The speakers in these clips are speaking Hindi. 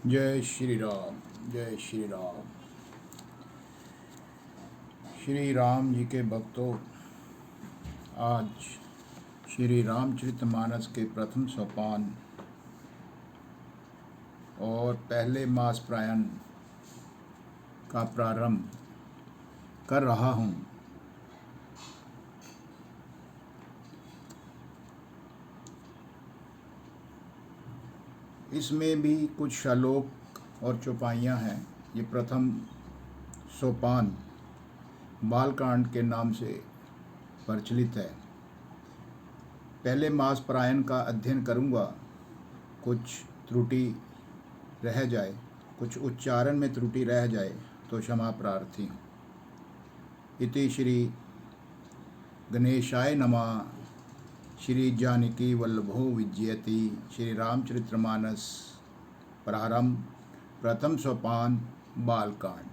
जय श्री राम। जय श्री राम। श्री राम जी के भक्तों, आज श्री रामचरितमानस के प्रथम सोपान और पहले मास प्रायण का प्रारंभ कर रहा हूँ। इसमें भी कुछ श्लोक और चौपाइयाँ हैं। ये प्रथम सोपान बालकांड के नाम से प्रचलित है। पहले मास प्रायण का अध्ययन करूँगा। कुछ त्रुटि रह जाए, कुछ उच्चारण में त्रुटि रह जाए तो क्षमा प्रार्थी हूँ। इति श्री गणेशाय नमः। श्री जानकी वल्लभो विजयति। श्री रामचरितमानस प्रारंभ, प्रथम सोपान बालकांड।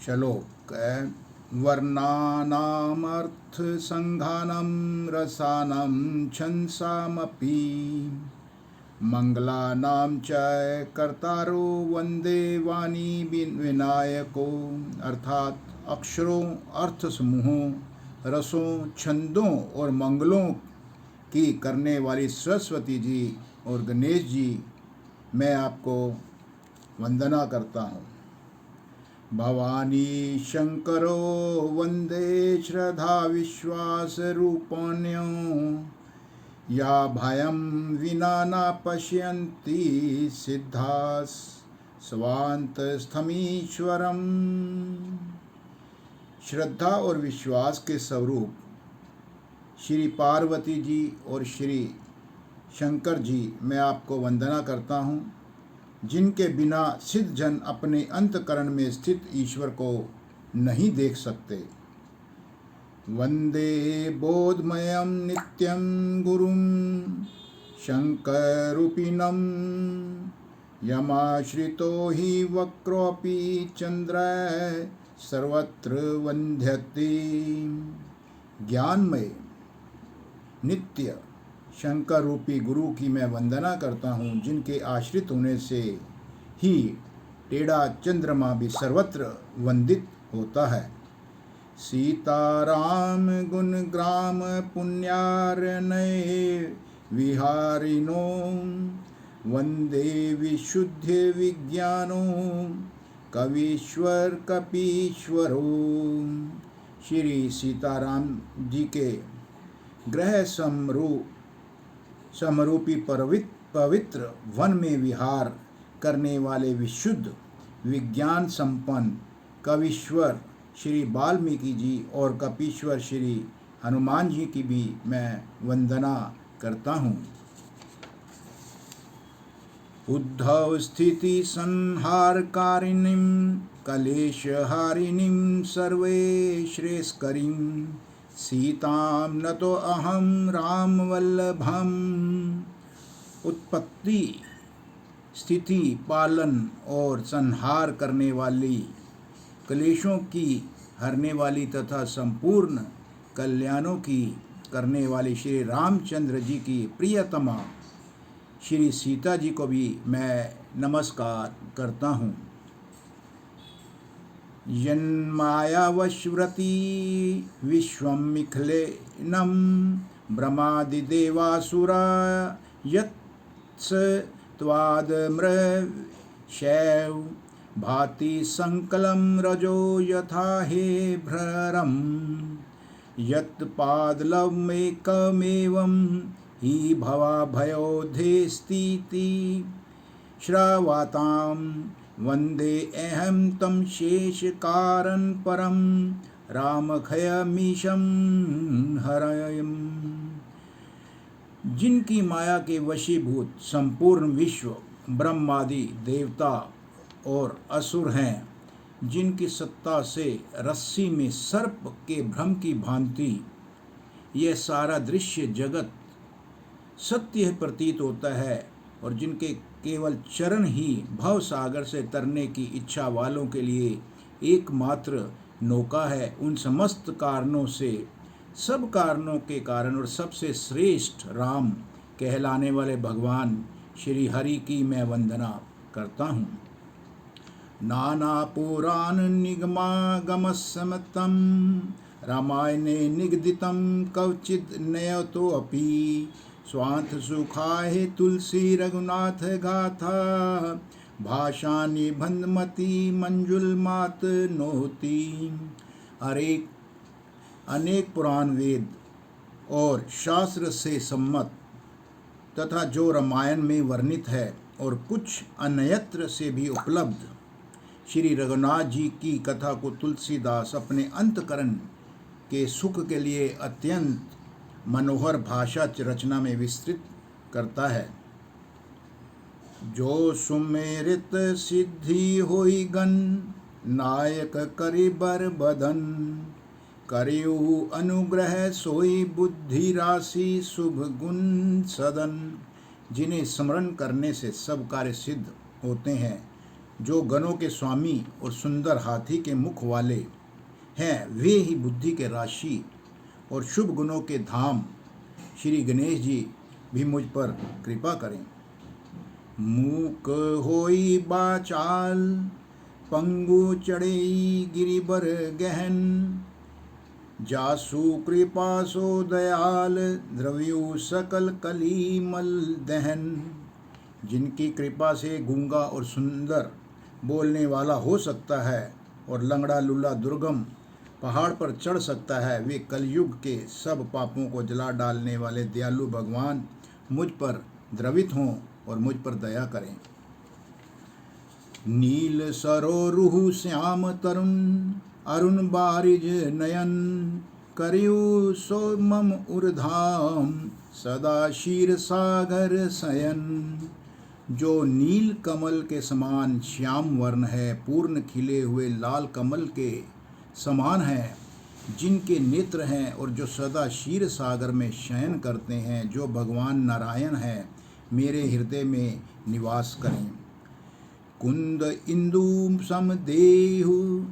श्लोक: वर्णानामर्थ संघानं रसानं छंसामपि मंगलानां च कर्तारो वंदे वाणी विनायको। अर्थात अक्षरों, अर्थ समूहों, रसों, छंदों और मंगलों की करने वाली सरस्वती जी और गणेश जी, मैं आपको वंदना करता हूँ। भवानी शंकरो वंदे श्रद्धा विश्वास रूपण्यो। या भयं विना न पश्यन्ति सिद्धास स्वान्तस्थमीश्वरम्। श्रद्धा और विश्वास के स्वरूप श्री पार्वती जी और श्री शंकर जी, मैं आपको वंदना करता हूँ, जिनके बिना सिद्ध जन अपने अंतकरण में स्थित ईश्वर को नहीं देख सकते। वंदे बोधमयं नित्यं गुरुं शंकरूपिणं। यमाश्रितो हि वक्रोऽपि चंद्र सर्वत्र वंध्यते। ज्ञानमय नित्य शंकर रूपी गुरु की मैं वंदना करता हूँ, जिनके आश्रित होने से ही टेढ़ा चंद्रमा भी सर्वत्र वंदित होता है। सीताराम गुण ग्राम पुण्यार्णये विहारिणो। वंदे विशुद्ध विज्ञानो कवीश्वर कपीश्वरो। श्री सीताराम जी के ग्रह समरूपी पवित्र वन में विहार करने वाले विशुद्ध विज्ञान संपन्न कवीश्वर श्री वाल्मीकि जी और कपीश्वर श्री हनुमान जी की भी मैं वंदना करता हूँ। उद्धव स्थिति संहारकारिणीं कलेशहारिणीं सर्वे श्रेयस्करीं। सीतां नतो अहं राम वल्लभम्। उत्पत्ति, स्थिति, पालन और संहार करने वाली, क्लेशों की हरने वाली तथा संपूर्ण कल्याणों की करने वाली श्री रामचंद्र जी की प्रियतमा श्री सीता जी को भी मैं नमस्कार करता हूँ। यन्मायावश्वरति विश्वमिखिलेनं ब्रह्मादिदेवासुरा यत्स त्वादमृषैव। भाति संकलं रजो यथा हे भ्ररं। यत्पादलवमेकमेवं हि भवा भयोधेस्तीति। श्रावतां वन्दे अहं तं शेषकारणं परं रामखयमीशं हरयम्। जिनकी माया के वशीभूत संपूर्ण विश्व ब्रह्मादि देवता और असुर हैं, जिनकी सत्ता से रस्सी में सर्प के भ्रम की भांति यह सारा दृश्य जगत सत्य प्रतीत होता है, और जिनके केवल चरण ही भव सागर से तरने की इच्छा वालों के लिए एकमात्र नौका है, उन समस्त कारणों से, सब कारणों के कारण और सबसे श्रेष्ठ राम कहलाने वाले भगवान श्री हरि की मैं वंदना करता हूँ। नाना पुराण निगमागमसमतं रामायणे निगदितं कवचित् नयतोऽपि स्वांत सुखाय तुलसी रघुनाथ गाथा भाषा निबंधमति मंजुलमात नोती। अनेक पुराण वेद और शास्त्र से सम्मत तथा जो रामायण में वर्णित है और कुछ अन्यत्र से भी उपलब्ध श्री रघुनाथ जी की कथा को तुलसीदास अपने अंतकरण के सुख के लिए अत्यंत मनोहर भाषा रचना में विस्तृत करता है। जो सुमेरित सिद्धि होई गन नायक करि बर बदन करियु अनुग्रह सोई बुद्धि राशि शुभ गुण सदन। जिन्हें स्मरण करने से सब कार्य सिद्ध होते हैं, जो गणों के स्वामी और सुंदर हाथी के मुख वाले हैं, वे ही बुद्धि के राशि और शुभ गुणों के धाम श्री गणेश जी भी मुझ पर कृपा करें। मूक होई बाचाल पंगु चढ़ई गिरिबर गहन जासु कृपा सो दयाल द्रव्यु सकल कली मल दहन। जिनकी कृपा से गूंगा और सुंदर बोलने वाला हो सकता है और लंगड़ा लूला दुर्गम पहाड़ पर चढ़ सकता है, वे कलयुग के सब पापों को जला डालने वाले दयालु भगवान मुझ पर द्रवित हों और मुझ पर दया करें। नील सरोरुह श्याम तरुण अरुण बारिज नयन करियु सो मम उर्धाम सदा क्षीर सागर शयन। जो नील कमल के समान श्याम वर्ण है, पूर्ण खिले हुए लाल कमल के समान है, जिनके नेत्र हैं और जो सदा क्षीर सागर में शयन करते हैं, जो भगवान नारायण हैं, मेरे हृदय में निवास करें। कुंद इंदु सम देहु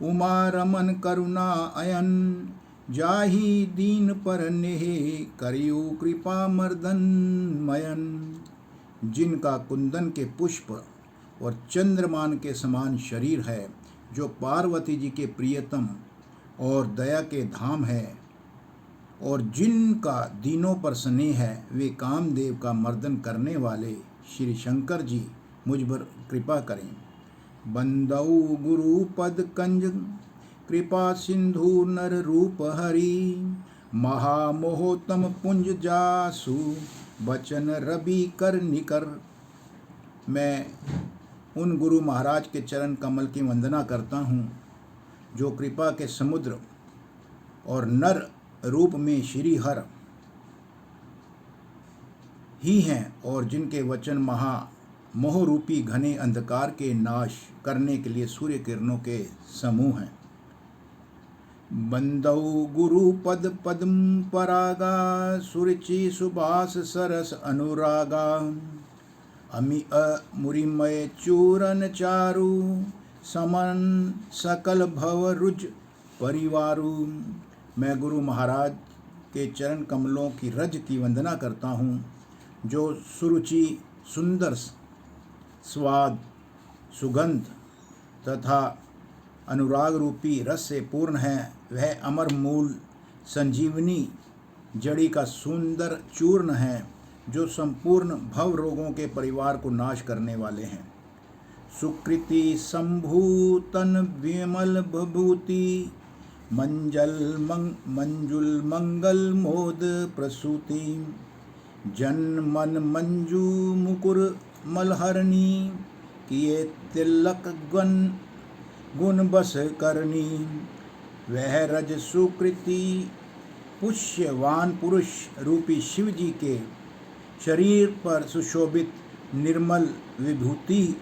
उमा रमन करुणा अयन जाहि दीन पर नेहे करियु कृपा मर्दन मयन। जिनका कुंदन के पुष्प और चंद्रमान के समान शरीर है, जो पार्वती जी के प्रियतम और दया के धाम है, और जिनका दीनों पर स्नेह है, वे कामदेव का मर्दन करने वाले श्री शंकर जी मुझ पर कृपा करें। बंदौ गुरु पद कंज कृपा सिंधु नर रूप हरि महामोहतम पुंज जासु बचन रवि कर निकर। मैं उन गुरु महाराज के चरण कमल की वंदना करता हूँ, जो कृपा के समुद्र और नर रूप में श्री हर ही हैं, और जिनके वचन महा मोह रूपी घने अंधकार के नाश करने के लिए सूर्य किरणों के समूह हैं। बंदौ गुरु पद पद्म परागा सुरुचि सुबास सरस अनुरागा अमि मुरिमय चूरन चारु समन सकल भव रुज परिवारु। मैं गुरु महाराज के चरण कमलों की रज की वंदना करता हूँ, जो सुरुचि सुंदर स्वाद सुगंध तथा अनुराग रूपी रस से पूर्ण है। वह अमर मूल संजीवनी जड़ी का सुंदर चूर्ण है, जो संपूर्ण भव रोगों के परिवार को नाश करने वाले हैं। सुकृति संभूतन विमल विभूति मंजुल मंगल मोद प्रसूति जन मन मंजू मुकुर मलहरणी किए तिलक गुण बस करनी। वह रज सुकृति पुष्यवान पुरुष रूपी शिव जी के शरीर पर सुशोभित निर्मल विभूति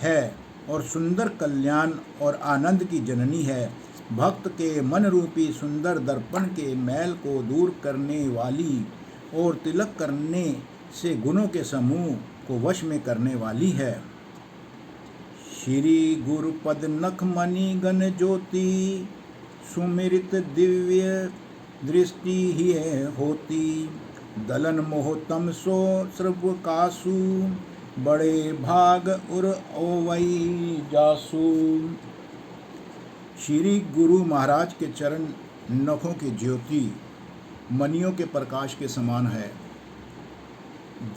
है और सुंदर कल्याण और आनंद की जननी है। भक्त के मन रूपी सुंदर दर्पण के मैल को दूर करने वाली और तिलक करने से गुणों के समूह को वश में करने वाली है। श्री गुरुपद नख मणि गण ज्योति सुमिरित दिव्य दृष्टि ही होती दलन मोह तम सो सर्व कासु, बड़े भाग उर ओवई जासु। श्री गुरु महाराज के चरण नखों की ज्योति मनियों के प्रकाश के समान है,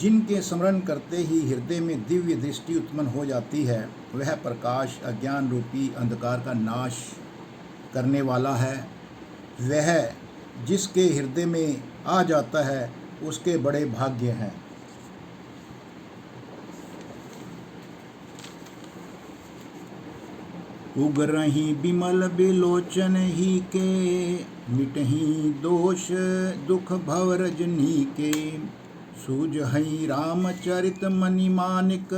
जिनके स्मरण करते ही हृदय में दिव्य दृष्टि उत्पन्न हो जाती है। वह प्रकाश अज्ञान रूपी अंधकार का नाश करने वाला है। वह जिसके हृदय में आ जाता है उसके बड़े भाग्य हैं। उगरही बिमल बिलोचन ही के, मिटही दोष दुख भव रजनी के। सूझहि रामचरित मनि मानिक,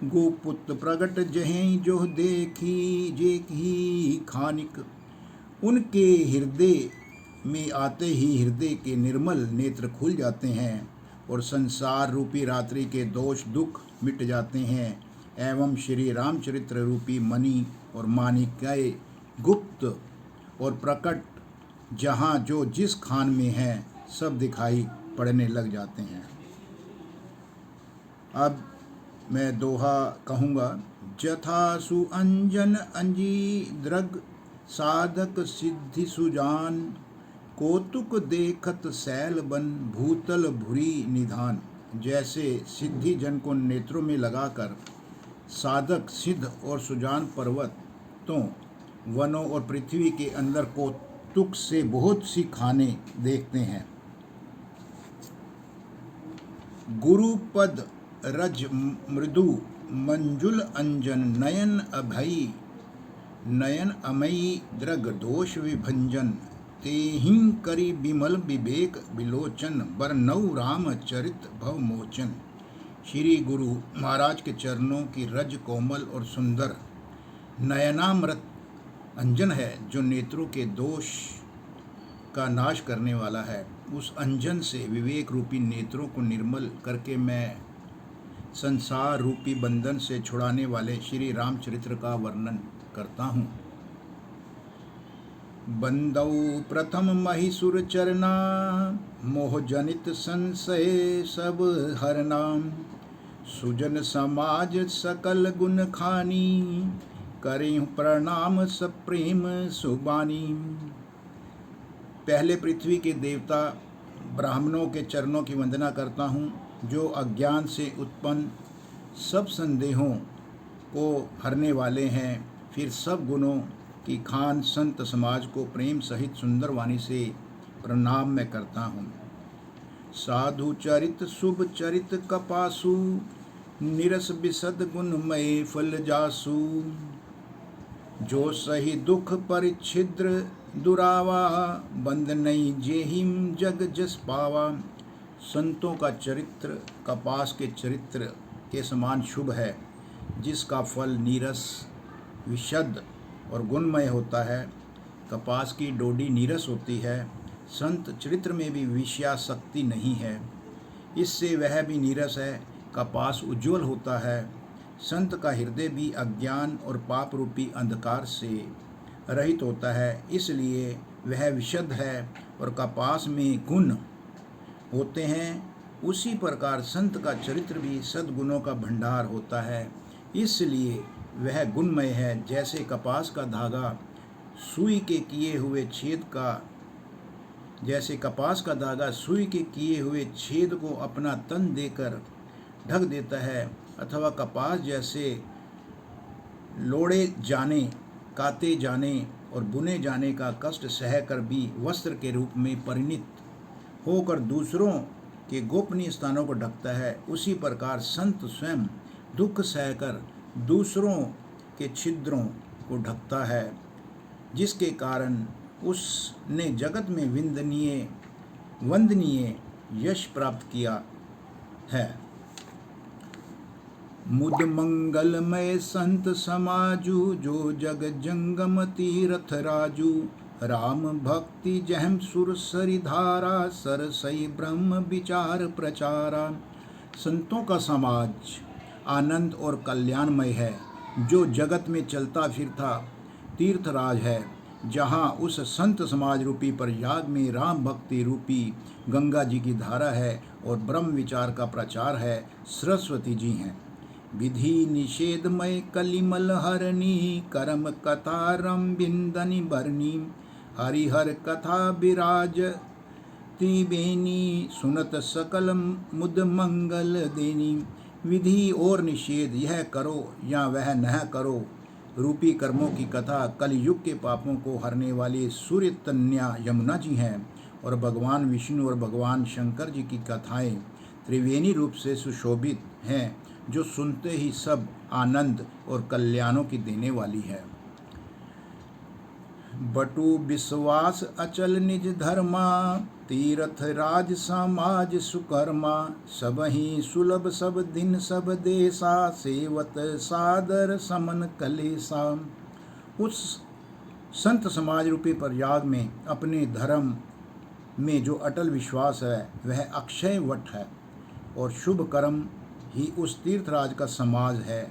गोपुत्र प्रगट जहीं जो देखी जेहि खानिक। उनके हृदय में आते ही हृदय के निर्मल नेत्र खुल जाते हैं और संसार रूपी रात्रि के दोष दुख मिट जाते हैं, एवं श्री रामचरित्र रूपी मणि और माणिक्य गुप्त और प्रकट जहाँ जो जिस खान में है सब दिखाई पड़ने लग जाते हैं। अब मैं दोहा कहूँगा। जथा सु अंजन अंजी दृग, साधक सिद्धि सुजान। कौतुक देखत सैल बन, भूतल भुरी निधान। जैसे सिद्धि जन को नेत्रों में लगाकर साधक सिद्ध और सुजान पर्वतों वनों और पृथ्वी के अंदर कौतुक से बहुत सी खाने देखते हैं। गुरुपद रज मृदु मंजुल अंजन, नयन अभयी नयन अमयी दृग दोष विभंजन। तेहिं करी बिमल विवेक विलोचन, बरनऊ राम चरित भव मोचन। श्री गुरु महाराज के चरणों की रज कोमल और सुंदर नयनामृत अंजन है, जो नेत्रों के दोष का नाश करने वाला है। उस अंजन से विवेक रूपी नेत्रों को निर्मल करके मैं संसार रूपी बंधन से छुड़ाने वाले श्री रामचरित्र का वर्णन करता हूँ। बंदौ प्रथम महिसुर चरना, मोह जनित संशय सब हरना। सुजन समाज सकल गुण खानी, करें प्रणाम सप्रेम सुबानी। पहले पृथ्वी के देवता ब्राह्मणों के चरणों की वंदना करता हूँ, जो अज्ञान से उत्पन्न सब संदेहों को हरने वाले हैं। फिर सब गुणों की खान संत समाज को प्रेम सहित सुंदर वाणी से प्रणाम मैं करता हूँ। साधु चरित शुभ चरित कपासु, निरस बिसद गुणमय फल जासु। जो सही दुख परिच्छिद्र दुरावा, बंद नहीं जेहिम जग जस पावा। संतों का चरित्र कपास के चरित्र के समान शुभ है, जिसका फल नीरस विशद और गुणमय होता है। कपास की डोडी नीरस होती है। संत चरित्र में भी विषयासक्ति नहीं है, इससे वह भी नीरस है। कपास उज्ज्वल होता है। संत का हृदय भी अज्ञान और पाप रूपी अंधकार से रहित होता है, इसलिए वह विशद है और कपास में गुण होते हैं। उसी प्रकार संत का चरित्र भी सद्गुणों का भंडार होता है, इसलिए वह गुणमय है। जैसे कपास का धागा सुई के किए हुए छेद को अपना तन देकर ढक देता है, अथवा कपास जैसे लोड़े जाने, काते जाने और बुने जाने का कष्ट सहकर भी वस्त्र के रूप में परिणित होकर दूसरों के गोपनीय स्थानों को ढकता है, उसी प्रकार संत स्वयं दुख सहकर दूसरों के छिद्रों को ढकता है, जिसके कारण उसने जगत में वंदनीय यश प्राप्त किया है। मुद मंगलमय संत समाजु, जो जग जंगम तीर्थ राजू। राम भक्ति जहम सुर सरिधारा, सरसई ब्रह्म विचार प्रचारा। संतों का समाज आनंद और कल्याणमय है, जो जगत में चलता फिरता तीर्थराज है। जहाँ उस संत समाज रूपी प्रयाग में राम भक्ति रूपी गंगा जी की धारा है और ब्रह्म विचार का प्रचार है, सरस्वती जी हैं। विधि निषेधमय कलिमल हरणी, कर्म कथा रम बिंदनि भरणी, हरिहर कथा विराज त्रिवेणी, सुनत सकल मुद मंगल देनी। विधि और निषेध, यह करो या वह न करो रूपी कर्मों की कथा कलयुग के पापों को हरने वाली सूर्य तन्या यमुना जी हैं, और भगवान विष्णु और भगवान शंकर जी की कथाएं त्रिवेणी रूप से सुशोभित हैं, जो सुनते ही सब आनंद और कल्याणों की देने वाली है। बटु विश्वास अचल निज धर्मा, तीर्थ राज समाज सुकर्मा, सब ही सुलभ सब दिन सब देशा, सेवत सादर समन कलेसा। उस संत समाज रूपी प्रयाग में अपने धर्म में जो अटल विश्वास है वह अक्षय वट है, और शुभ कर्म ही उस तीर्थराज का समाज है।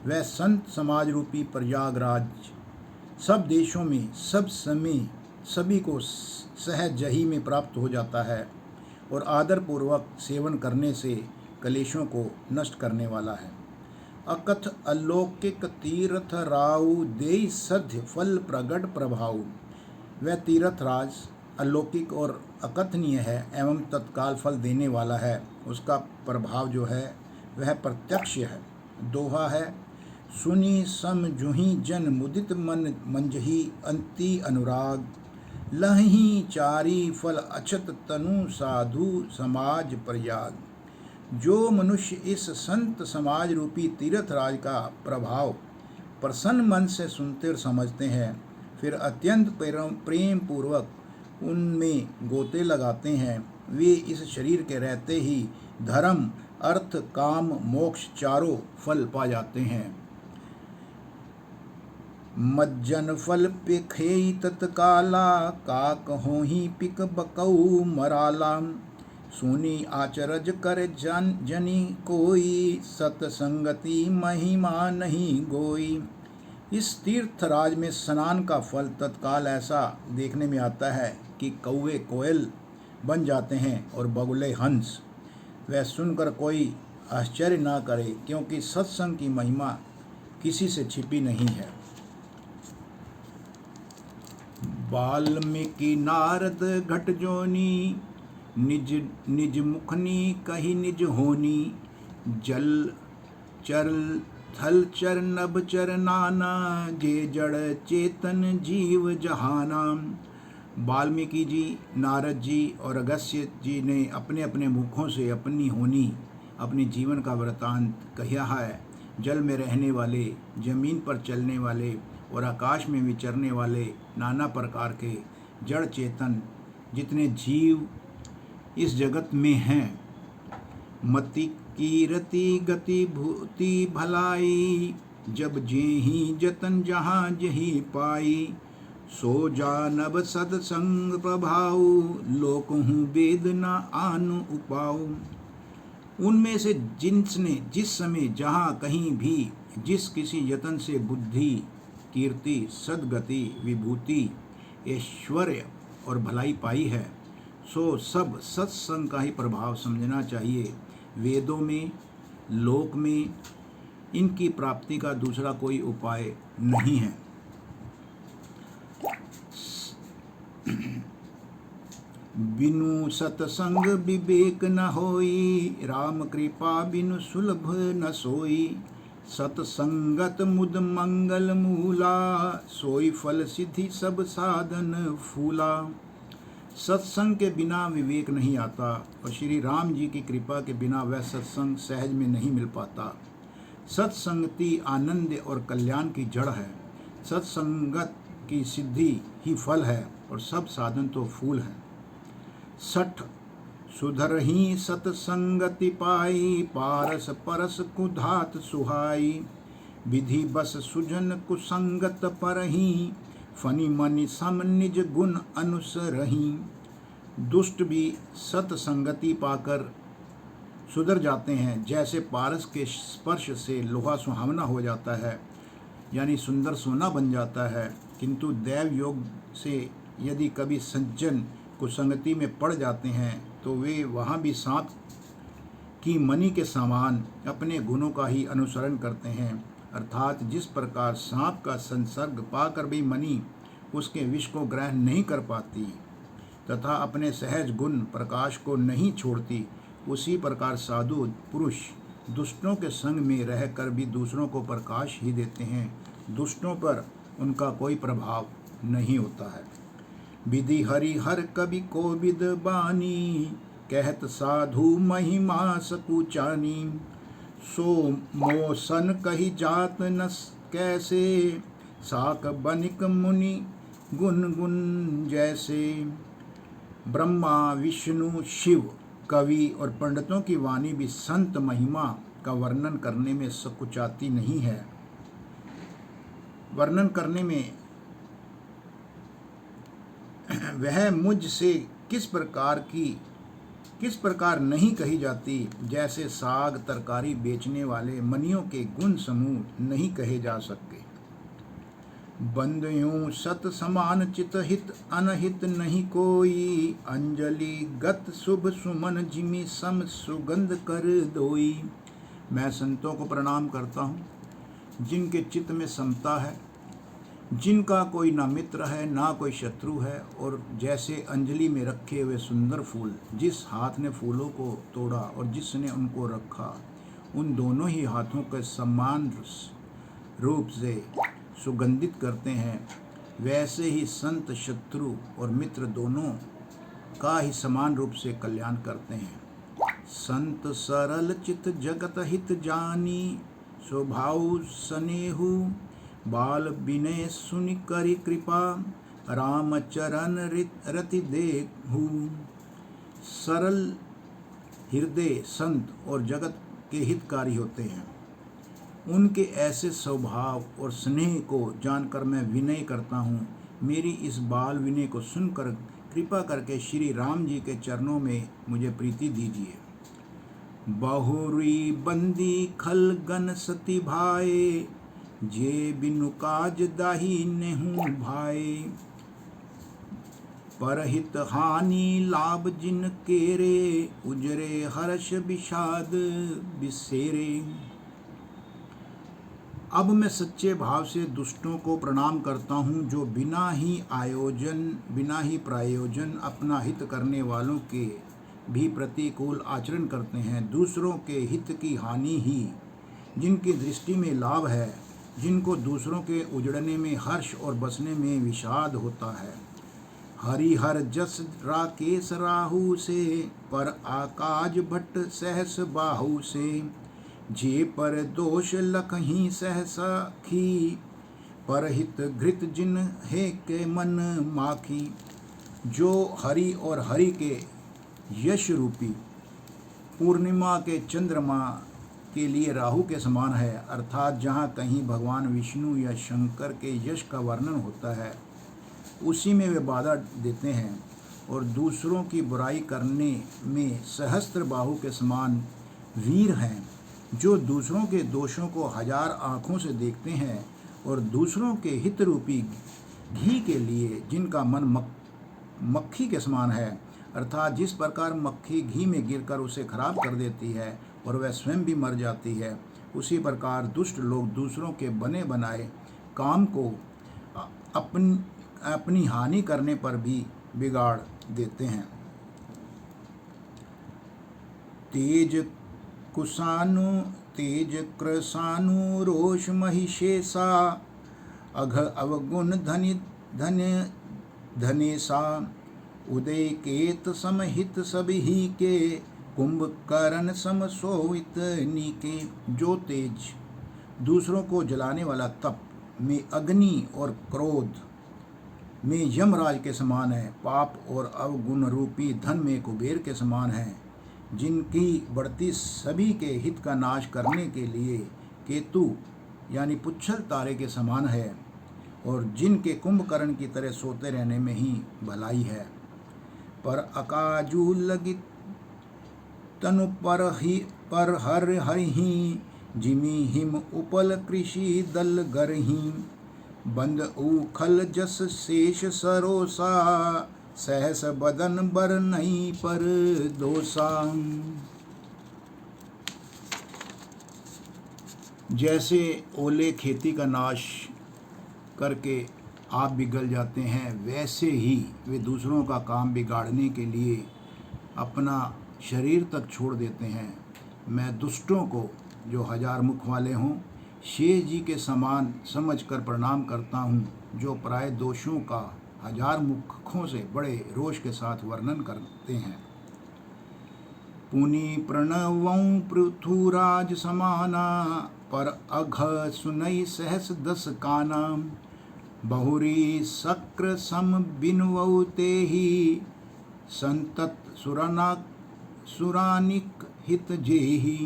वह संत समाज रूपी प्रयागराज सब देशों में सब समय सभी को सहज ही में प्राप्त हो जाता है, और आदरपूर्वक सेवन करने से कलेशों को नष्ट करने वाला है। अकथ अलौकिक तीर्थ राउ, देई सध्य फल प्रगट प्रभाव। वह तीर्थराज अलौकिक और अकथनीय है एवं तत्काल फल देने वाला है। उसका प्रभाव जो है वह प्रत्यक्ष है। दोहा है, सुनी सम जुही जन मुदित मन मंजही, अंति अनुराग लही चारी फल अछत तनु, साधु समाज प्रयाग। जो मनुष्य इस संत समाज रूपी तीर्थराज का प्रभाव प्रसन्न मन से सुनते और समझते हैं, फिर अत्यंत प्रेम पूर्वक उनमें गोते लगाते हैं, वे इस शरीर के रहते ही धर्म अर्थ काम मोक्ष चारों फल पा जाते हैं। मज्जन फल पिखेई तत्काला, काक होही पिक बकऊ मराला, सुनी आचरज कर जनी कोई, सतसंगति महिमा नहीं गोई। इस तीर्थराज में स्नान का फल तत्काल ऐसा देखने में आता है कि कौवे कोयल बन जाते हैं और बगुले हंस। वह सुनकर कोई आश्चर्य ना करे, क्योंकि सत्संग की महिमा किसी से छिपी नहीं है। वाल्मीकि नारद घट जोनी, निज निज मुखनी कही निज होनी, जल चर थल चर नभ चर नाना, जे जड़ चेतन जीव जहाना। वाल्मीकि जी, नारद जी और अगस्त्य जी ने अपने अपने मुखों से अपनी होनी, अपने जीवन का वृतांत कहा है। जल में रहने वाले, जमीन पर चलने वाले और आकाश में विचरने वाले नाना प्रकार के जड़ चेतन जितने जीव इस जगत में हैं, मति कीरति गति भूति भलाई, जब जेहि जतन जहाँ जही पाई, सो जानब सत्संग प्रभाव, लोकहु वेद न आनु उपाऊ। उनमें से जिसने जिस समय जहाँ कहीं भी जिस किसी यतन से बुद्धि कीर्ति सद्गति विभूति ऐश्वर्य और भलाई पाई है, सो सब सत्संग का ही प्रभाव समझना चाहिए। वेदों में लोक में इनकी प्राप्ति का दूसरा कोई उपाय नहीं है। बिनु सतसंग विवेक न होई, राम कृपा बिनु सुलभ न सोई, सतसंगत मुद मंगल मूला, सोई फल सिद्धि सब साधन फूला। सत्संग के बिना विवेक नहीं आता, और श्री राम जी की कृपा के बिना वह सत्संग सहज में नहीं मिल पाता। सत्संगति आनंद और कल्याण की जड़ है। सत्संगत की सिद्धि ही फल है, और सब साधन तो फूल है। सठ सुधरहि सतसंगति पाई, पारस परस कुधात सुहाई, विधि बस सुजन कुसंगत परहि, फनि मनि सम निज गुण अनुसरहि। दुष्ट भी सतसंगति पाकर सुधर जाते हैं, जैसे पारस के स्पर्श से लोहा सुहावना हो जाता है, यानी सुंदर सोना बन जाता है, किंतु दैव योग से यदि कभी सज्जन कुसंगति में पड़ जाते हैं तो वे वहाँ भी सांप की मणि के समान अपने गुणों का ही अनुसरण करते हैं। अर्थात जिस प्रकार सांप का संसर्ग पाकर भी मणि उसके विष को ग्रहण नहीं कर पाती तथा अपने सहज गुण प्रकाश को नहीं छोड़ती, उसी प्रकार साधु पुरुष दुष्टों के संग में रहकर भी दूसरों को प्रकाश ही देते हैं। दुष्टों पर उनका कोई प्रभाव नहीं होता है। विधि हरि हर कवि को विद बानी, कहत साधु महिमा सकुचानी। सो मोसन कही जात न कैसे, साक बनिक मुनि गुण गुण जैसे। ब्रह्मा विष्णु शिव कवि और पंडितों की वाणी भी संत महिमा का वर्णन करने में सकुचाती नहीं है। वर्णन करने में वह मुझ से किस प्रकार नहीं कही जाती, जैसे साग तरकारी बेचने वाले मनियों के गुण समूह नहीं कहे जा सकते। बंद यूं सत समान चित हित अनहित नहीं कोई, अंजलि गत शुभ सुमन जिमि सम सुगंध कर दोई। मैं संतों को प्रणाम करता हूँ जिनके चित्त में समता है, जिनका कोई ना मित्र है ना कोई शत्रु है, और जैसे अंजलि में रखे हुए सुंदर फूल, जिस हाथ ने फूलों को तोड़ा और जिसने उनको रखा, उन दोनों ही हाथों के समान रूप से सुगंधित करते हैं, वैसे ही संत शत्रु और मित्र दोनों का ही समान रूप से कल्याण करते हैं। संत सरल चित जगत हित जानी, स्वभाव स्नेहु बाल विनय सुनि करि कृपा, राम चरण रति देखू। सरल हृदय संत और जगत के हितकारी होते हैं। उनके ऐसे स्वभाव और स्नेह को जानकर मैं विनय करता हूँ। मेरी इस बाल विनय को सुनकर कृपा करके श्री राम जी के चरणों में मुझे प्रीति दीजिए। बहुरी बंदी खल गन सती भाए, जे बिनु काज दाही नेहू भाए। परहित हानि लाभ जिन केरे, उजरे हर्ष विषाद बिसेरे। अब मैं सच्चे भाव से दुष्टों को प्रणाम करता हूँ, जो बिना ही प्रायोजन अपना हित करने वालों के भी प्रतिकूल आचरण करते हैं। दूसरों के हित की हानि ही जिनकी दृष्टि में लाभ है, जिनको दूसरों के उजड़ने में हर्ष और बसने में विषाद होता है। हरिहर जस राकेश राहु से, पर आकाज भट्ट सहस बाहु से। जे पर दोष लखही सहसा खी, परहित घृत जिन हे के मन माखी। जो हरि और हरि के यश रूपी पूर्णिमा के चंद्रमा के लिए राहु के समान है, अर्थात जहाँ कहीं भगवान विष्णु या शंकर के यश का वर्णन होता है, उसी में वे बाधा देते हैं। और दूसरों की बुराई करने में सहस्त्र बाहु के समान वीर हैं, जो दूसरों के दोषों को हजार आँखों से देखते हैं और दूसरों के हित रूपी घी के लिए जिनका मन मक्खी के समान है, अर्थात जिस प्रकार मक्खी घी में गिरकर उसे खराब कर देती है और वह स्वयं भी मर जाती है, उसी प्रकार दुष्ट लोग दूसरों के बने बनाए काम को अपनी हानि करने पर भी बिगाड़ देते हैं। तेज कृसानु रोष महिषेसा, अघ अवगुण धनेसा। उदय केत समहित सभी के, कुंभकर्ण सम सोवित नीके। जो तेज दूसरों को जलाने वाला तप में अग्नि और क्रोध में यमराज के समान है, पाप और अवगुण रूपी धन में कुबेर के समान है, जिनकी बढ़ती सभी के हित का नाश करने के लिए केतु यानी पुच्छल तारे के समान है, और जिनके कुंभकर्ण की तरह सोते रहने में ही भलाई है। पर अकाजू लगी तनु पर हर हरिही, जिमी हिम उपल कृषि दल गरही। बंद उखल जस शेष सरोसा, सहस बदन बर नहीं पर दोसा। जैसे ओले खेती का नाश करके आप बिगड़ जाते हैं, वैसे ही वे दूसरों का काम बिगाड़ने के लिए अपना शरीर तक छोड़ देते हैं। मैं दुष्टों को, जो 1000 मुख वाले हों, शेष जी के समान समझकर प्रणाम करता हूँ, जो प्राय दोषों का 1000 मुखों से बड़े रोष के साथ वर्णन करते हैं। पुनि प्रणवं पृथुराज समाना, पर अघ सुनई सहस 10 काना। बहुरी शक्र सम बिनवऊ तेहि, संतत सुरानिक हित जेहि।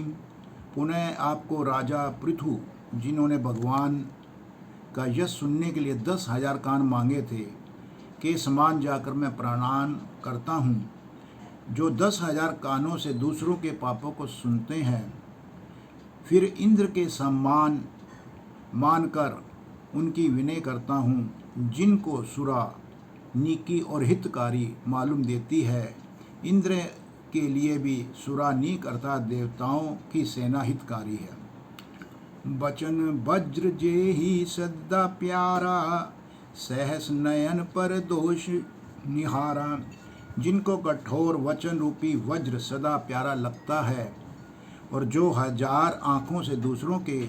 पुनः आपको राजा पृथु, जिन्होंने भगवान का यश सुनने के लिए 10,000 कान मांगे थे, के समान जाकर मैं प्रणाम करता हूँ, जो 10,000 कानों से दूसरों के पापों को सुनते हैं। फिर इंद्र के सम्मान मानकर उनकी विनय करता हूँ, जिनको सुरा नीकी और हितकारी मालूम देती है। इंद्र के लिए भी सुरा नीक अर्थात देवताओं की सेना हितकारी है। बचन वज्र जेहि सदा प्यारा, सहस नयन पर दोष निहारा। जिनको कठोर वचन रूपी वज्र सदा प्यारा लगता है और जो 1000 आँखों से दूसरों के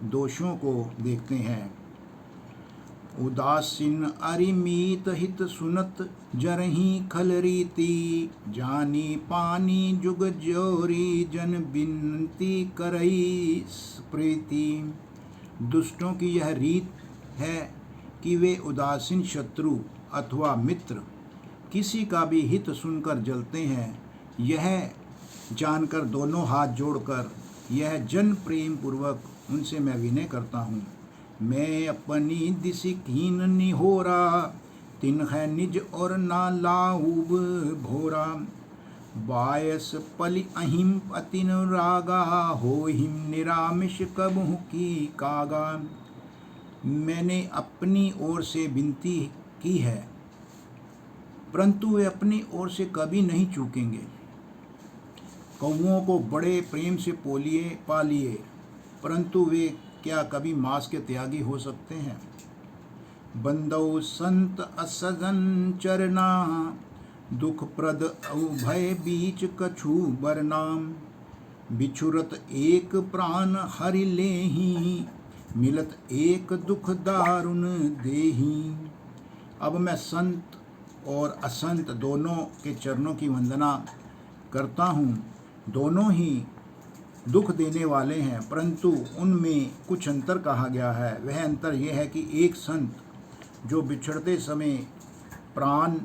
दोषों को देखते हैं। उदासीन अरिमीत हित सुनत, जरही खल रीति। जानी पानी जुग जोरी, जन बिनती करई प्रीति। दुष्टों की यह रीत है कि वे उदासीन शत्रु अथवा मित्र किसी का भी हित सुनकर जलते हैं। यह जानकर दोनों हाथ जोड़कर यह जन प्रेम पूर्वक उनसे मैं विनय करता हूँ। मैं अपनी दिशि कीन निहोरा, तिन है निज और ना लाऊब भोरा। बायस पलि अहिम अतिन रागा, हो हिम निरामिष कबहु की कागा। मैंने अपनी ओर से विनती की है, परंतु वे अपनी ओर से कभी नहीं चूकेंगे। कौओं को बड़े प्रेम से पालिए, परंतु वे क्या कभी मांस के त्यागी हो सकते हैं। बंदौ संत असजन चरना, दुख प्रद भय बीच कछु बरनाम। बिछुरत एक प्राण हरि लेहि, मिलत एक दुख दारुण देहि। अब मैं संत और असंत दोनों के चरणों की वंदना करता हूँ। दोनों ही दुख देने वाले हैं, परंतु उनमें कुछ अंतर कहा गया है। वह अंतर यह है कि एक संत जो बिछड़ते समय प्राण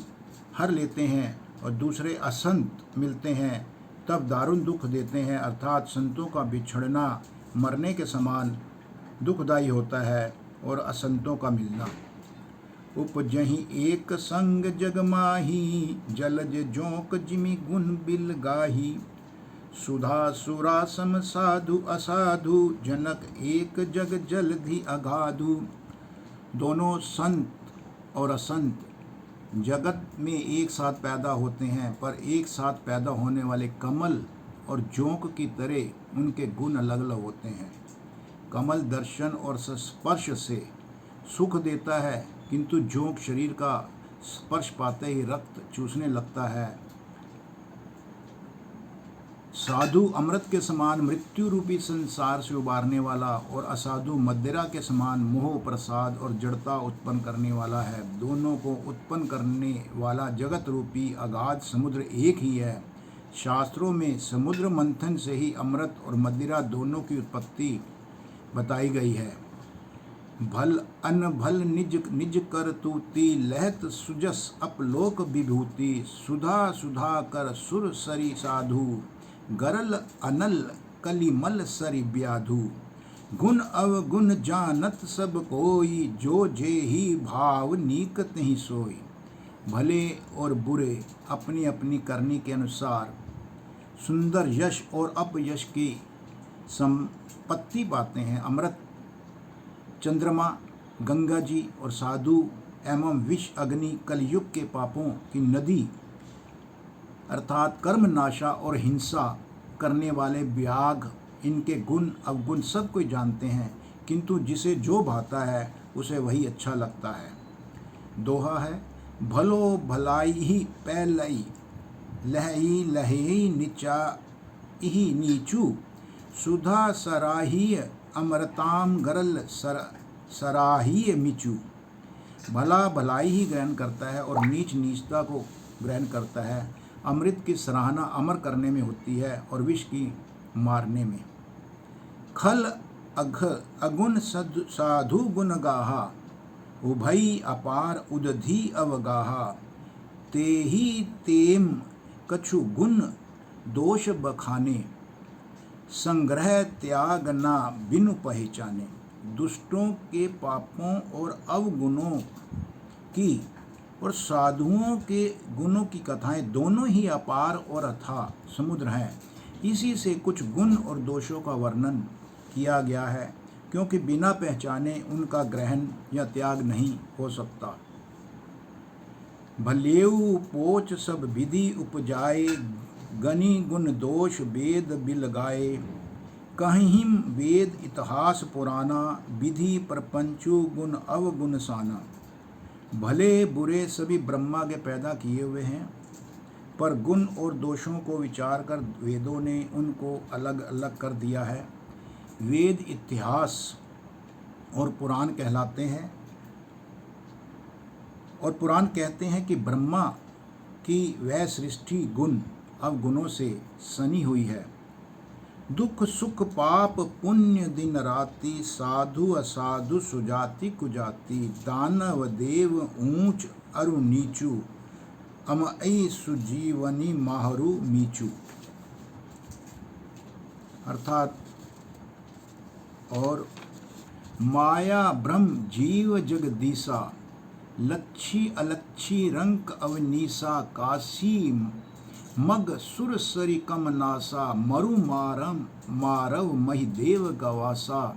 हर लेते हैं और दूसरे असंत मिलते हैं तब दारुण दुख देते हैं, अर्थात संतों का बिछड़ना मरने के समान दुखदायी होता है और असंतों का मिलना। उपजहि एक संग जग माही, जलज जोंक जिमि गुण बिल गाही। सुधा सुरा सम साधु असाधु, जनक एक जग जलधि अगाधु। दोनों संत और असंत जगत में एक साथ पैदा होते हैं, पर एक साथ पैदा होने वाले कमल और जोंक की तरह उनके गुण अलग अलग होते हैं। कमल दर्शन और स्पर्श से सुख देता है, किंतु जोंक शरीर का स्पर्श पाते ही रक्त चूसने लगता है। साधु अमृत के समान मृत्यु रूपी संसार से उबारने वाला और असाधु मदिरा के समान मोह प्रसाद और जड़ता उत्पन्न करने वाला है। दोनों को उत्पन्न करने वाला जगत रूपी अगाध समुद्र एक ही है। शास्त्रों में समुद्र मंथन से ही अमृत और मदिरा दोनों की उत्पत्ति बताई गई है। भल अन भल निज निज कर तूती, लहत सुजस अपलोक विभूति। सुधा सुधा कर सुर सरी साधु, गरल अनल कलिमल सरि व्याधु। गुण अवगुण जानत सब कोई, जो जे ही भाव नीक तहि सोई। भले और बुरे अपनी अपनी करनी के अनुसार सुंदर यश और अपयश की संपत्ति पाते हैं। अमृत चंद्रमा गंगा जी और साधु एवं विष अग्नि कलयुग के पापों की नदी अर्थात कर्म नाशा और हिंसा करने वाले व्याघ, इनके गुण अवगुण सब कोई जानते हैं, किंतु जिसे जो भाता है उसे वही अच्छा लगता है। दोहा है, भलो भलाई ही पैलई लहई लहेई नीचा ही नीचू, सुधा सराहीय अमरताम गरल सराहीय मिचू। भला भलाई ही ग्रहण करता है और नीच नीचता को ग्रहण करता है। अमृत की सराहना अमर करने में होती है और विष की मारने में। खल अघ अगुण साधु गुण गाहा, उभई अपार उदधि अवगाहा। तेहि तेम कछु गुण दोष बखाने, संग्रह त्याग ना बिनु पहचाने। दुष्टों के पापों और अवगुणों की और साधुओं के गुणों की कथाएं दोनों ही अपार और अथाह समुद्र हैं। इसी से कुछ गुण और दोषों का वर्णन किया गया है, क्योंकि बिना पहचाने उनका ग्रहण या त्याग नहीं हो सकता। भलेऊ पोच सब विधि उपजाए, गनि गुण दोष वेद बिलगाए। कहीं वेद इतिहास पुराना, विधि प्रपंचु गुण अवगुण साना। भले बुरे सभी ब्रह्मा के पैदा किए हुए हैं, पर गुण और दोषों को विचार कर वेदों ने उनको अलग अलग कर दिया है। वेद इतिहास और पुराण कहलाते हैं, और पुराण कहते हैं कि ब्रह्मा की वह सृष्टि गुण अवगुणों से सनी हुई है। दुख सुख पाप पुण्य दिन राति, साधु असाधु सुजाति कुजाति। दानव देव ऊंच अरु नीचू, अमई सुजीवनी माहरू मीचू। अर्थात और माया ब्रह्म जीव जगदीसा, लच्छी अलच्छी रंक अवनीसा। काशी मग सुर सरी कम नासा, मरु मारम मारव महिदेव गवासा।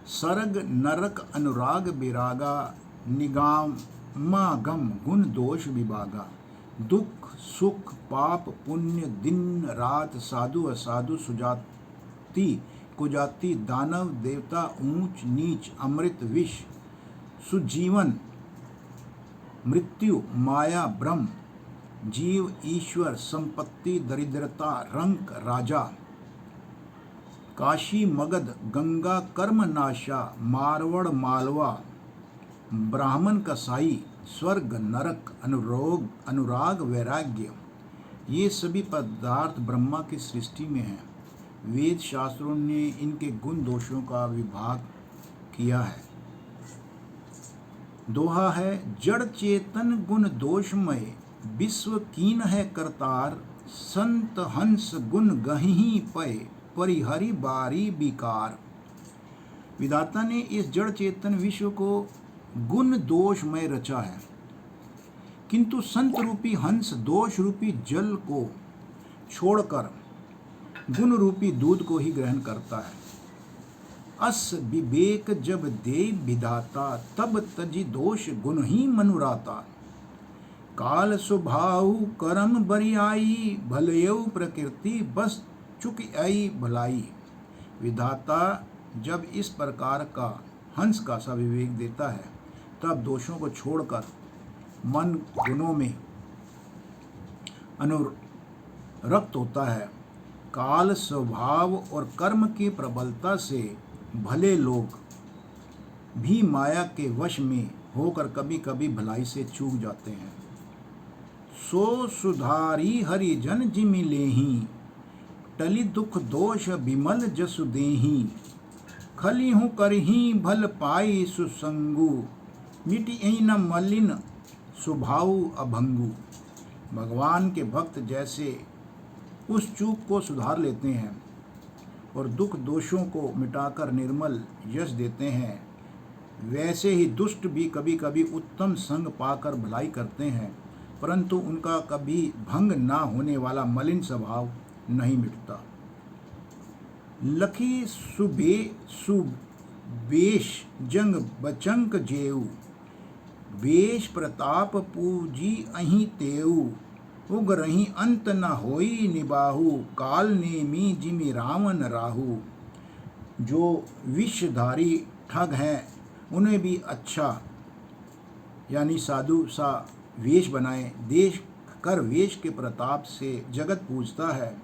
सर्ग नरक अनुराग विरागा, निगामागम गुण दोष विभागा। दुख सुख पाप पुण्य दिन रात, साधु असाधु सुजाति कुजाति। दानव देवता ऊंच नीच, अमृत विष सुजीवन मृत्यु। माया ब्रह्म जीव ईश्वर, संपत्ति दरिद्रता, रंक राजा। काशी मगध गंगा कर्म नाशा, मारवड़ मालवा ब्राह्मण कसाई। स्वर्ग नरक अनुराग वैराग्य। ये सभी पदार्थ ब्रह्मा की सृष्टि में हैं। वेद शास्त्रों ने इनके गुण दोषों का विभाग किया है। दोहा है, जड़ चेतन गुण दोषमय, विश्व कीन है करतार। संत हंस गुण गहि पय, परिहरि बारी विकार। विधाता ने इस जड़ चेतन विश्व को गुण दोषमय रचा है, किंतु संत रूपी हंस दोष रूपी जल को छोड़कर गुण रूपी दूध को ही ग्रहण करता है। अस विवेक जब दे विधाता, तब तजी दोष गुण ही मनुराता। काल स्वभाव करम बरियाई, भलयऊ प्रकृति बस चुक आई भलाई। विधाता जब इस प्रकार का हंस का सा विवेक देता है, तब दोषों को छोड़कर मन गुणों में अनुरक्त होता है। काल स्वभाव और कर्म की प्रबलता से भले लोग भी माया के वश में होकर कभी कभी भलाई से चूक जाते हैं। सो सुधारी हरिजन जिमि लेहि, टली दुख दोष विमल जसु देहि। खली हूँ करही भल पाई सुसंगु, मिटि न मलिन स्वभाव अभंगु। भगवान के भक्त जैसे उस चूक को सुधार लेते हैं और दुख दोषों को मिटाकर निर्मल यश देते हैं, वैसे ही दुष्ट भी कभी कभी उत्तम संग पाकर भलाई करते हैं, परंतु उनका कभी भंग ना होने वाला मलिन स्वभाव नहीं मिटता। लखी वेश जंग बचंक जेऊ, वेश प्रताप पूजी अहीं तेऊ, उग रही अंत न होई निबाहु, काल नेमी जिमि रावण राहु। जो विषधारी ठग हैं उन्हें भी अच्छा यानी साधु सा वेश बनाए, देश कर वेश के प्रताप से जगत पूजता है,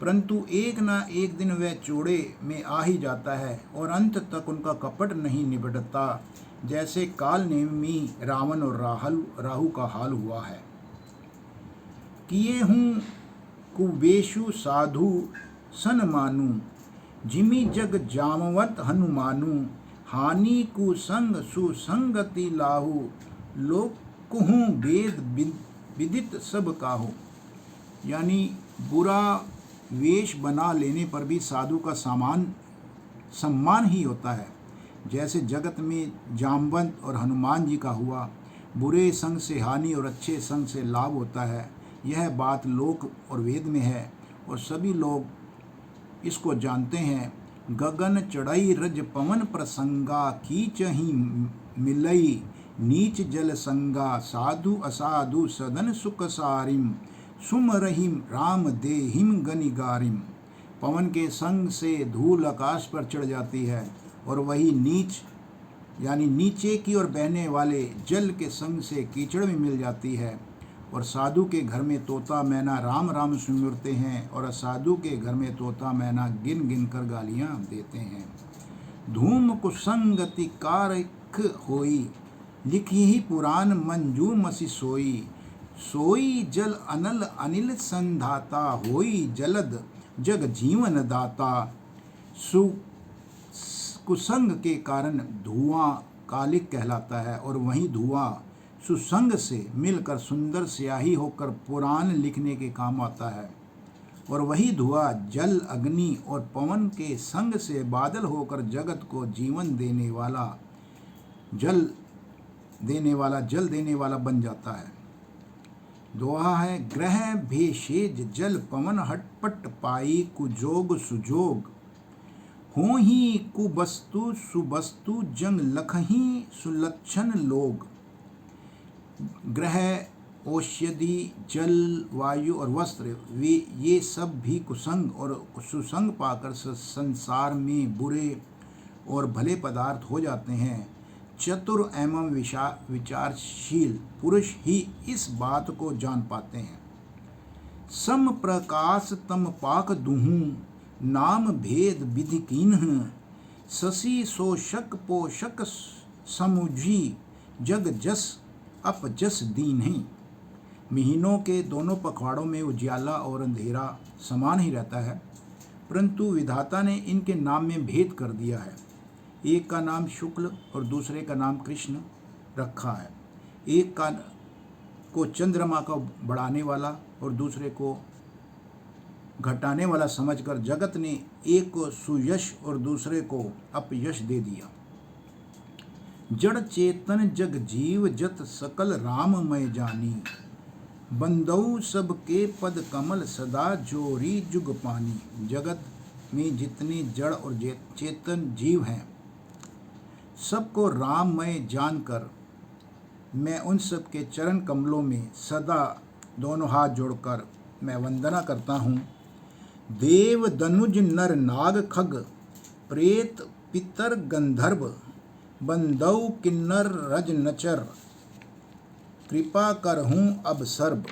परंतु एक ना एक दिन वह चोड़े में आ ही जाता है और अंत तक उनका कपट नहीं निबटता, जैसे काल नेमी रावण और राहु का हाल हुआ है। किए हूँ कुबेशु साधु सन मानू, जिमि जग जामवत हनुमानु, हानि कुसंग सुसंगति लाहु, लोक कुहूँ वेद विदित सब काहू। यानी बुरा वेश बना लेने पर भी साधु का सम्मान ही होता है, जैसे जगत में जामवंत और हनुमान जी का हुआ। बुरे संग से हानि और अच्छे संग से लाभ होता है, यह बात लोक और वेद में है और सभी लोग इसको जानते हैं। गगन चढ़ई रज पवन प्रसंगा, कीचहि मिलई नीच जल संगा, साधु असाधु सदन सुख सारिम, सुमरहिम राम देहिम गनिगारिम। पवन के संग से धूल आकाश पर चढ़ जाती है और वही नीच यानी नीचे की ओर बहने वाले जल के संग से कीचड़ में मिल जाती है। और साधु के घर में तोता मैना राम राम सुमिरते हैं और असाधु के घर में तोता मैना गिन गिन कर गालियाँ देते हैं। धूम कुसंगति कारक होई, लिखी ही पुराण मंजू मसी सोई, सोई जल अनल अनिल संधाता, होई जलद जग जीवन दाता। कुसंग के कारण धुआं कालिक कहलाता है और वहीं धुआं सुसंग से मिलकर सुंदर स्याही होकर पुराण लिखने के काम आता है। और वही धुआं जल अग्नि और पवन के संग से बादल होकर जगत को जीवन देने वाला जल देने वाला बन जाता है। दोहा है, ग्रह भेषेज जल पवन हटपट पाई, कुजोग सुजोग होही कुबस्तु सुबस्तु, जंग लखही सुलक्षण लोग। ग्रह, औषधि, जल, वायु और वस्त्र ये सब भी कुसंग और सुसंग पाकर संसार में बुरे और भले पदार्थ हो जाते हैं। चतुर एवं विचारशील पुरुष ही इस बात को जान पाते हैं। सम प्रकाश तम पाक दुहूँ, नाम भेद विधि कीन्ह, शशि शोषक पोषक समुझी, जग जस अपजस दीन्हि। महीनों के दोनों पखवाड़ों में उजियाला और अंधेरा समान ही रहता है, परंतु विधाता ने इनके नाम में भेद कर दिया है। एक का नाम शुक्ल और दूसरे का नाम कृष्ण रखा है। एक को चंद्रमा का बढ़ाने वाला और दूसरे को घटाने वाला समझकर जगत ने एक को सुयश और दूसरे को अपयश दे दिया। जड़ चेतन जग जीव जत सकल राममय जानी, बंदऊ सबके पद कमल सदा जोरी जुग पानी। जगत में जितने जड़ और चेतन जीव हैं सबको राममय जानकर मैं उन सब के चरण कमलों में सदा दोनों हाथ जोड़कर मैं वंदना करता हूँ। देव दनुज नर नाग खग, प्रेत पितर गंधर्व, बंदौ किन्नर रज नचर, कृपा करहूँ अब सर्व।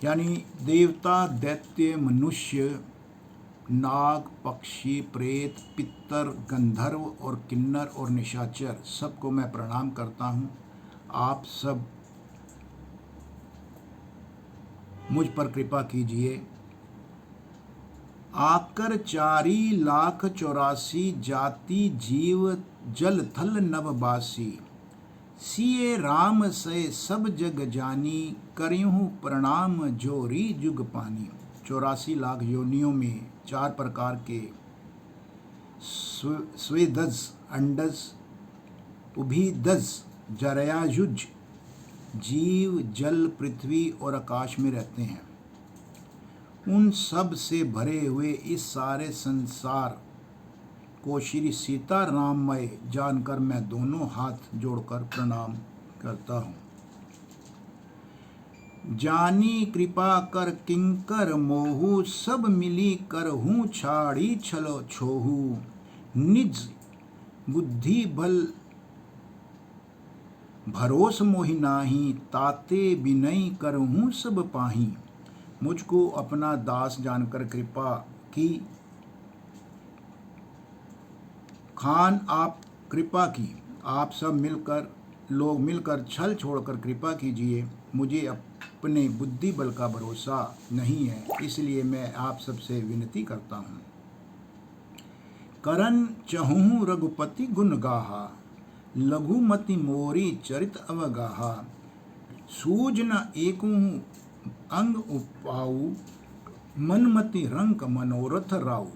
यानी देवता, दैत्य, मनुष्य, नाग, पक्षी, प्रेत, पितर, गंधर्व और किन्नर और निशाचर सबको मैं प्रणाम करता हूँ। आप सब मुझ पर कृपा कीजिए। आकर 4,84,00,000 जाति जीव जल थल नभबासी, सिए राम से सब जग जानी, करिहूँ प्रणाम जोरी जुग पानी। 84 लाख योनियों में 4 प्रकार के स्वेदज, अंडज, उभीदज, जरायुज जीव जल, पृथ्वी और आकाश में रहते हैं। उन सब से भरे हुए इस सारे संसार को श्री सीता राममय जानकर मैं दोनों हाथ जोड़कर प्रणाम करता हूँ। जानी कृपा कर किंकर मोहू, सब मिली कर हूँ छाड़ी छलो छोहू। निज बुद्धि बल भरोस मोहि नाही, ताते बिनई करहूँ सब पाही। मुझको अपना दास जानकर कृपा की खान, आप कृपा की। आप सब लोग मिलकर छल छोड़कर कृपा कीजिए। मुझे अपने बुद्धि बल का भरोसा नहीं है, इसलिए मैं आप सबसे विनती करता हूँ। करन चहूँ रघुपति गुण गाहा, लघुमति मोरी चरित अवगाहा। सूझ न एकू अंग उपाऊ, मनमति रंक मनोरथ राऊ।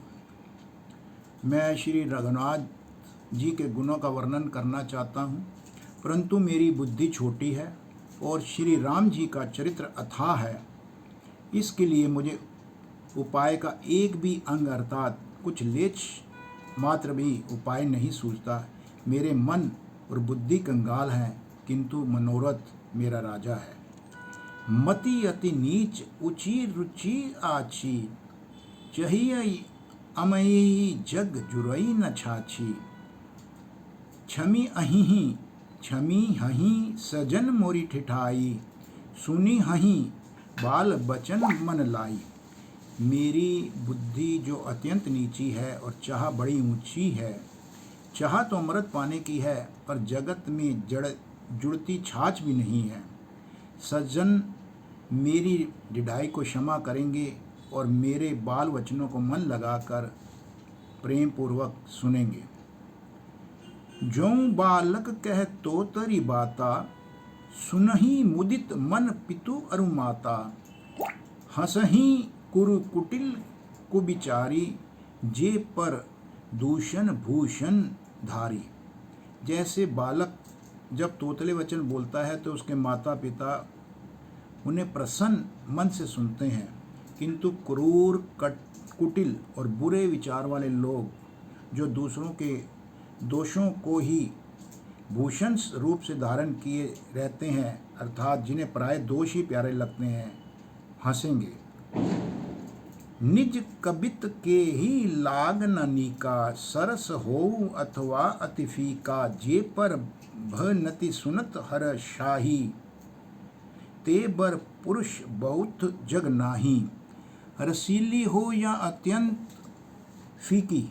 मैं श्री रघुनाथ जी के गुणों का वर्णन करना चाहता हूँ, परंतु मेरी बुद्धि छोटी है और श्री राम जी का चरित्र अथाह है। इसके लिए मुझे उपाय का एक भी अंग अर्थात कुछ लेच मात्र भी उपाय नहीं सूझता। मेरे मन और बुद्धि कंगाल हैं, किंतु मनोरथ मेरा राजा है। मति अति नीच ऊंची रुचि आछी, चाहिए अमयी जग जुरई न छाछी। छमी अहिही छमी हही सजन मोरी ठिठाई, सुनी हही बाल बचन मन लाई। मेरी बुद्धि जो अत्यंत नीची है और चाह बड़ी ऊंची है। चाह तो अमृत पाने की है, पर जगत में जुड़ती छाछ भी नहीं है। सज्जन मेरी ढिठाई को क्षमा करेंगे और मेरे बाल वचनों को मन लगाकर प्रेम पूर्वक सुनेंगे। जों बालक कह तो तरी बाता, सुनही मुदित मन पितु अरु माता। हंसही कुरु कुटिल कुबिचारी, जे पर दूषण भूषण धारी। जैसे बालक जब तोतले वचन बोलता है तो उसके माता पिता उन्हें प्रसन्न मन से सुनते हैं, किंतु क्रूर कुटिल और बुरे विचार वाले लोग जो दूसरों के दोषों को ही भूषण रूप से धारण किए रहते हैं, अर्थात जिन्हें प्राय दोष ही प्यारे लगते हैं, हंसेंगे। निज कबित के ही लाग न नीका, सरस हो अथवा अति फीका। जे पर भनति सुनत हर शाही, ते बर पुरुष बहुत जग नाही। रसीली हो या अत्यंत फीकी,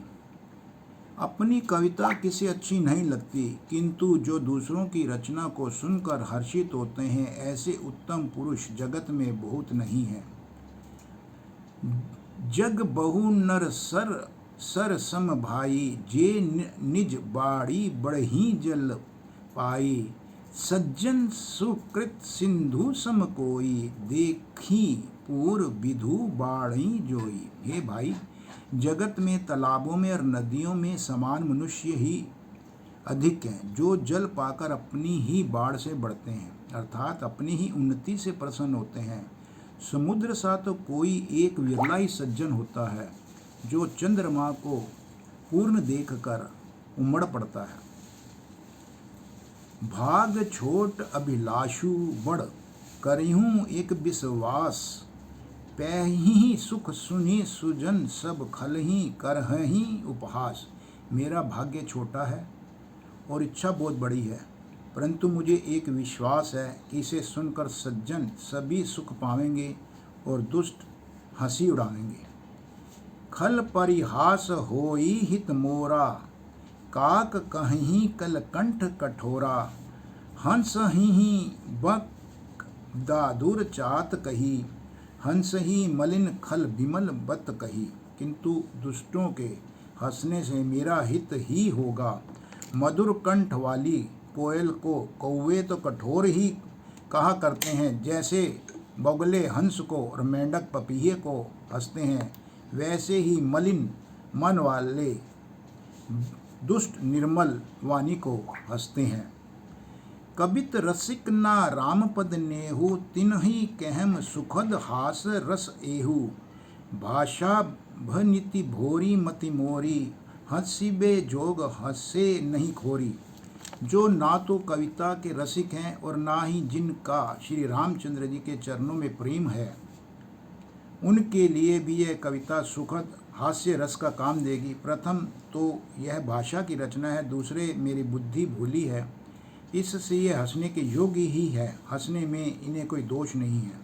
अपनी कविता किसी अच्छी नहीं लगती, किंतु जो दूसरों की रचना को सुनकर हर्षित होते हैं, ऐसे उत्तम पुरुष जगत में बहुत नहीं है। जग बहु नर सर सम भाई, जे निज बाड़ी बढ़ही जल पाई। सज्जन सुकृत सिंधु सम कोई, देखी पूर्व विधु बाढ़ी जोई। हे भाई, जगत में तालाबों में और नदियों में समान मनुष्य ही अधिक हैं, जो जल पाकर अपनी ही बाढ़ से बढ़ते हैं, अर्थात अपनी ही उन्नति से प्रसन्न होते हैं। समुद्र सा तो कोई एक विरला ही सज्जन होता है, जो चंद्रमा को पूर्ण देखकर उमड़ पड़ता है। भाग छोट अभिलाषु बड़, करिहूँ एक विश्वास। पैही सुख सुनी सुजन, सब खलही करही उपहास। मेरा भाग्य छोटा है और इच्छा बहुत बड़ी है, परंतु मुझे एक विश्वास है कि इसे सुनकर सज्जन सभी सुख पावेंगे और दुष्ट हंसी उड़ावेंगे। खल परिहास होई हित मोरा, काक कहीं कल कंठ कठोरा। हंस ही बक दादुर चात कही, हंस ही मलिन खल विमल बत कही। किंतु दुष्टों के हंसने से मेरा हित ही होगा। मधुर कंठ वाली कोयल को कौवे तो कठोर ही कहा करते हैं, जैसे बगुले हंस को और मेंढक पपीहे को हंसते हैं, वैसे ही मलिन मन वाले दुष्ट निर्मल वाणी को हंसते हैं। कबित रसिक ना राम पद नेहु, तिन्हि कहम सुखद हास रस एहु। भाषा भनिति भोरी मति मोरी, हंसी बे जोग हंसे नहीं खोरी। जो ना तो कविता के रसिक हैं और ना ही जिनका श्री रामचंद्र जी के चरणों में प्रेम है, उनके लिए भी यह कविता सुखद हास्य रस का काम देगी। प्रथम तो यह भाषा की रचना है, दूसरे मेरी बुद्धि भूली है, इससे ये हंसने के योग्य ही है। हंसने में इन्हें कोई दोष नहीं है।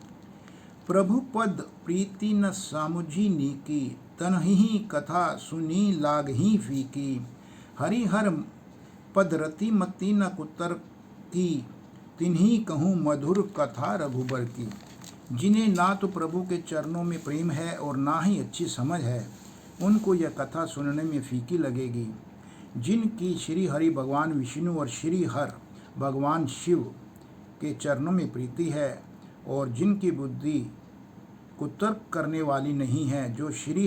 प्रभु पद प्रीति न सामुझी नीकी, तनहि कथा सुनी लागही फीकी। हरिहर पद रति मति न कुतर की, तिन्ही कहूँ मधुर कथा रघुबर की। जिन्हें ना तो प्रभु के चरणों में प्रेम है और ना ही अच्छी समझ है, उनको यह कथा सुनने में फीकी लगेगी। जिनकी श्री हरि भगवान विष्णु और श्री हर भगवान शिव के चरणों में प्रीति है और जिनकी बुद्धि कुतर्क करने वाली नहीं है, जो श्री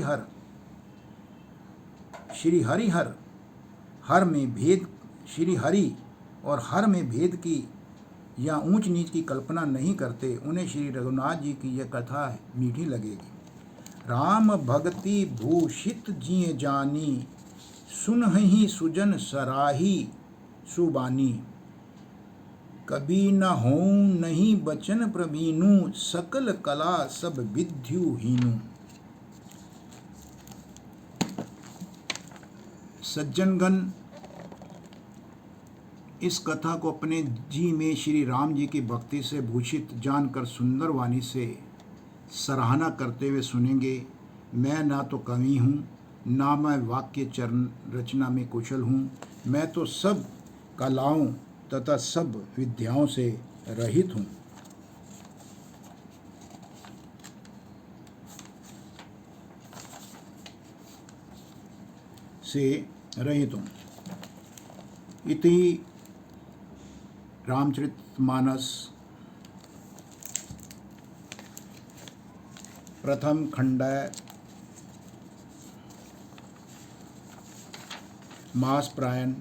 हरिहर हर में भेद, श्री हरि और हर में भेद की या ऊंच नीच की कल्पना नहीं करते, उन्हें श्री रघुनाथ जी की यह कथा मीठी लगेगी। राम भक्ति भूषित जिये जानी, सुनहि सुजन सराही सुबानी। कभी न हों नहीं बचन प्रवीणु, सकल कला सब विद्यु हीनु। सज्जनगण, इस कथा को अपने जी में श्री राम जी की भक्ति से भूषित जानकर सुंदर वाणी से सराहना करते हुए सुनेंगे। मैं ना तो कवि हूँ, ना मैं वाक्य चरण रचना में कुशल हूँ, मैं तो सब कलाओं तथा सब विद्याओं से रहित हूँ। इति रामचरितमानस प्रथम खंड मास प्रायण।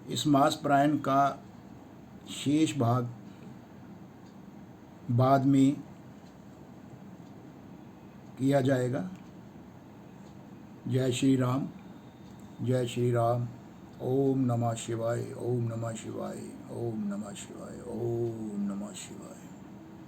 इस मास प्रायण का शेष भाग बाद में किया जाएगा। जय श्री राम, जय श्री राम। ओम नमः शिवाय, ओम नमः शिवाय, ओम नमः शिवाय, ओम नमः शिवाय।